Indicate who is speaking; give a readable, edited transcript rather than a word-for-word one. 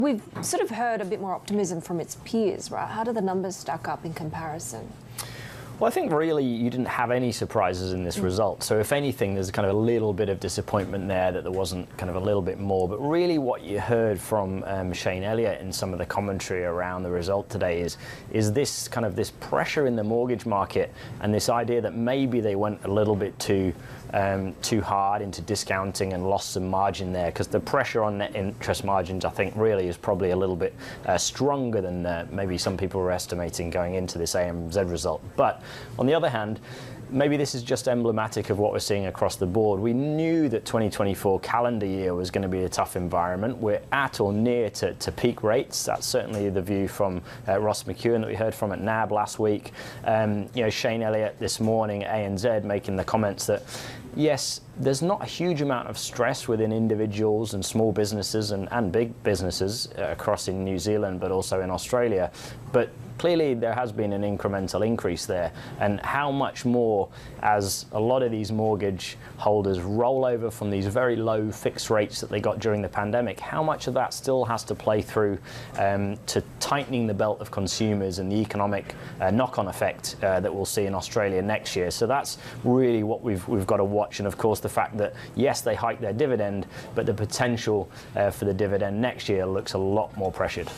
Speaker 1: We've sort of heard a bit more optimism from its peers, right? How do the numbers stack up in comparison?
Speaker 2: Well, I think really you didn't have any surprises in this result. So if anything, there's kind of a little bit of disappointment there that there wasn't kind of a little bit more. But really what you heard from Shane Elliott in some of the commentary around the result today is this kind of this pressure in the mortgage market and this idea that maybe they went a little bit too hard into discounting and lost some margin there, because the pressure on net interest margins, I think, really is probably a little bit stronger than maybe some people were estimating going into this ANZ result. But on the other hand, maybe this is just emblematic of what we're seeing across the board. We knew that 2024 calendar year was going to be a tough environment. We're at or near to peak rates. That's certainly the view from Ross McEwen that we heard from at NAB last week. Shane Elliott this morning at ANZ making the comments that, yes, there's not a huge amount of stress within individuals and small businesses and big businesses across in New Zealand, but also in Australia. But clearly there has been an incremental increase there, and how much more as a lot of these mortgage holders roll over from these very low fixed rates that they got during the pandemic, how much of that still has to play through to tightening the belt of consumers and the economic knock-on effect that we'll see in Australia next year. So that's really what we've got to watch, and of course the fact that yes, they hiked their dividend, but the potential for the dividend next year looks a lot more pressured.